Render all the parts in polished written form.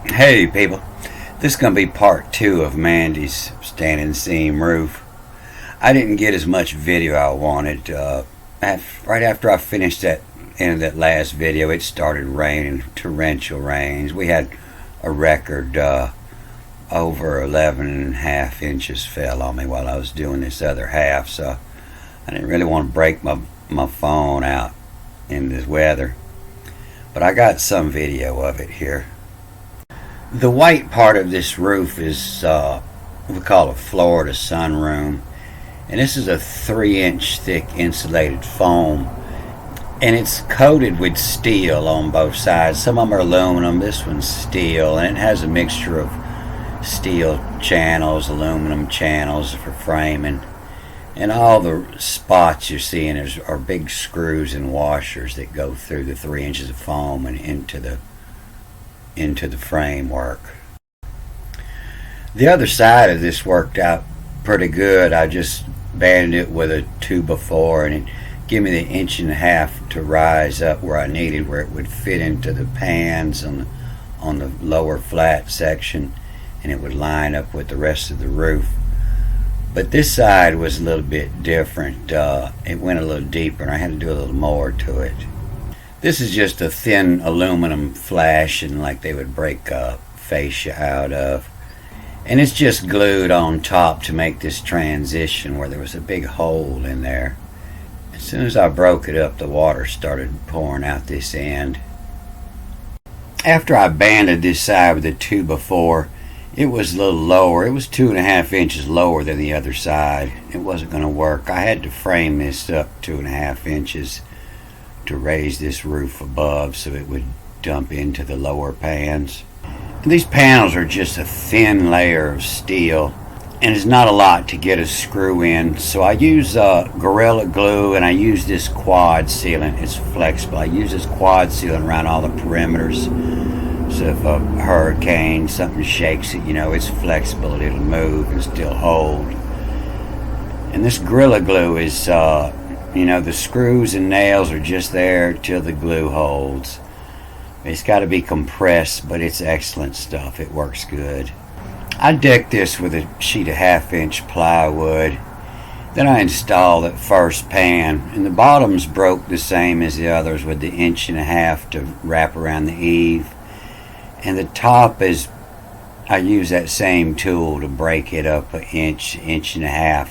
Hey people, this is going to be part 2 of Mandy's standing seam roof. I didn't get as much video I wanted. Right after I finished that end of that last video, it started raining, torrential rains. We had a record over 11.5 inches fell on me while I was doing this other half, so I didn't really want to break my phone out in this weather. But I got some video of it here. The white part of this roof is we call a Florida sunroom, and this is a 3-inch thick insulated foam, and it's coated with steel on both sides. Some of them are aluminum, this one's steel, and it has a mixture of steel channels, aluminum channels for framing, and all the spots you're seeing are big screws and washers that go through the 3 inches of foam and into the framework. The other side of this worked out pretty good. I just banded it with a 2x4, and it gave me the 1.5 inches to rise up where I needed, where it would fit into the pans on the lower flat section, and it would line up with the rest of the roof. But this side was a little bit different. It went a little deeper, and I had to do a little more to it. This is just a thin aluminum flashing like they would break fascia out of. And it's just glued on top to make this transition where there was a big hole in there. As soon as I broke it up, the water started pouring out this end. After I banded this side with a 2x4, it was a little lower. It was 2.5 inches lower than the other side. It wasn't going to work. I had to frame this up 2.5 inches to raise this roof above so it would dump into the lower pans. And these panels are just a thin layer of steel, and it's not a lot to get a screw in, so I use Gorilla Glue, and I use this quad sealant. It's flexible. I use this quad sealant around all the perimeters, so if a hurricane, something shakes it, it's flexible, it'll move and still hold. And this Gorilla Glue is the screws and nails are just there till the glue holds. It's got to be compressed, but it's excellent stuff. It works good. I decked this with a sheet of 1/2-inch plywood. Then I installed that first pan, and the bottoms broke the same as the others with the 1.5 inches to wrap around the eave. And the top is, I use that same tool to break it up 1.5 inches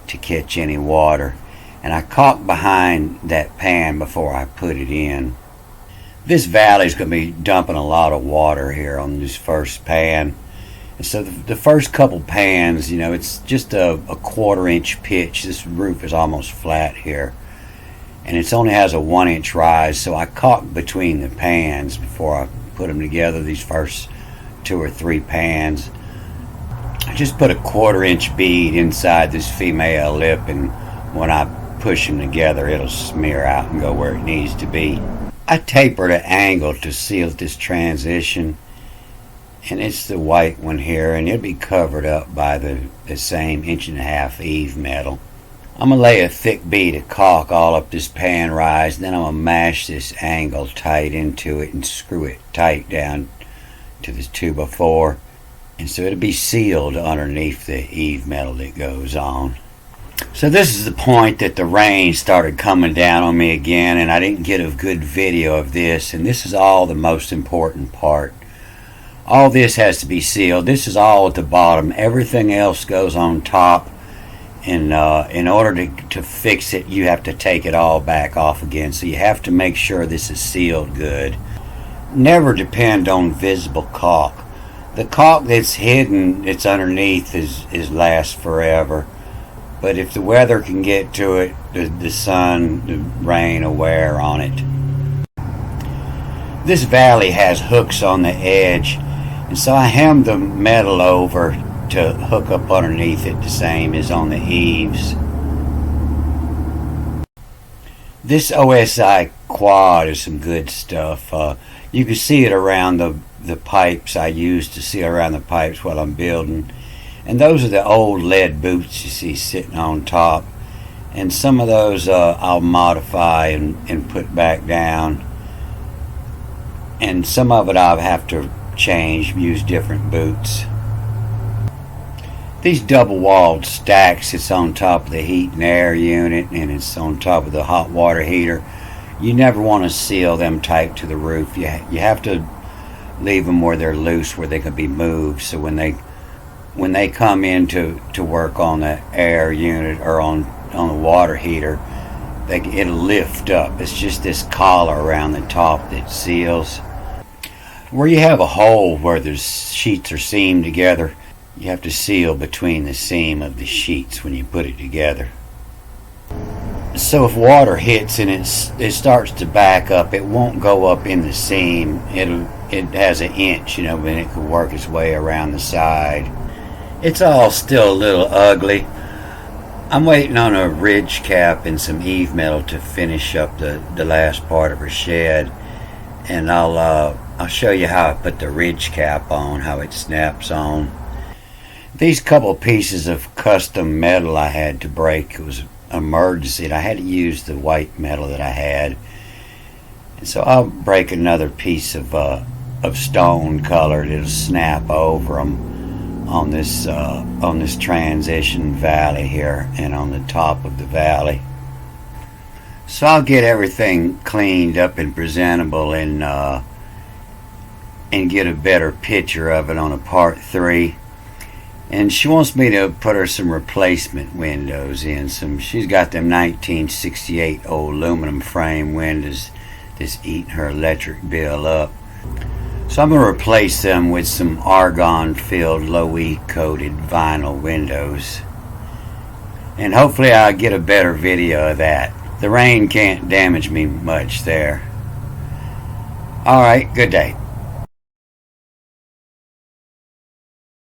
to catch any water. And I caulked behind that pan before I put it in. This valley is going to be dumping a lot of water here on this first pan. And so the first couple pans, it's just a 1/4-inch pitch. This roof is almost flat here. And it only has a 1-inch rise, so I caulked between the pans before I put them together, these first 2 or 3 pans. I just put a 1/4-inch bead inside this female lip, and when I push them together, it'll smear out and go where it needs to be. I tapered an angle to seal this transition, and it's the white one here, and it'll be covered up by the same 1.5 inch eave metal. I'm going to lay a thick bead of caulk all up this pan rise, then I'm going to mash this angle tight into it and screw it tight down to this 2x4, and so it'll be sealed underneath the eave metal that goes on. So this is the point that the rain started coming down on me again, and I didn't get a good video of this, and this is all the most important part. All this has to be sealed. This is all at the bottom. Everything else goes on top, and in order to fix it, you have to take it all back off again, so you have to make sure this is sealed good. Never depend on visible caulk. The caulk that's hidden, that's underneath, is lasts forever. But if the weather can get to it, the sun, the rain will wear on it. This valley has hooks on the edge, and so I hemmed the metal over to hook up underneath it the same as on the eaves. This Osi Quad is some good stuff. You can see it around the pipes. I use to seal around the pipes while I'm building. And those are the old lead boots you see sitting on top. And some of those I'll modify and put back down. And some of it I'll have to change, use different boots. These double-walled stacks, it's on top of the heat and air unit, and it's on top of the hot water heater. You never want to seal them tight to the roof. You have to leave them where they're loose, where they can be moved. So when they come in to work on the air unit or on the water heater, it'll lift up. It's just this collar around the top that seals. Where you have a hole where the sheets are seamed together, you have to seal between the seam of the sheets when you put it together. So if water hits and it starts to back up, it won't go up in the seam. It has an inch, and it can work its way around the side. It's all still a little ugly. I'm waiting on a ridge cap and some eave metal to finish up the last part of her shed, and I'll show you how I put the ridge cap on, how it snaps on. These couple pieces of custom metal I had to break, it was an emergency. I had to use the white metal that I had, and so I'll break another piece of stone colored. It'll snap over them on this transition valley here and on the top of the valley. So I'll get everything cleaned up and presentable and get a better picture of it on a part 3. And she wants me to put her some replacement windows in. She's got them 1968 old aluminum frame windows that's eating her electric bill up. So I'm going to replace them with some argon-filled, low-E coated vinyl windows. And hopefully I'll get a better video of that. The rain can't damage me much there. Alright, good day.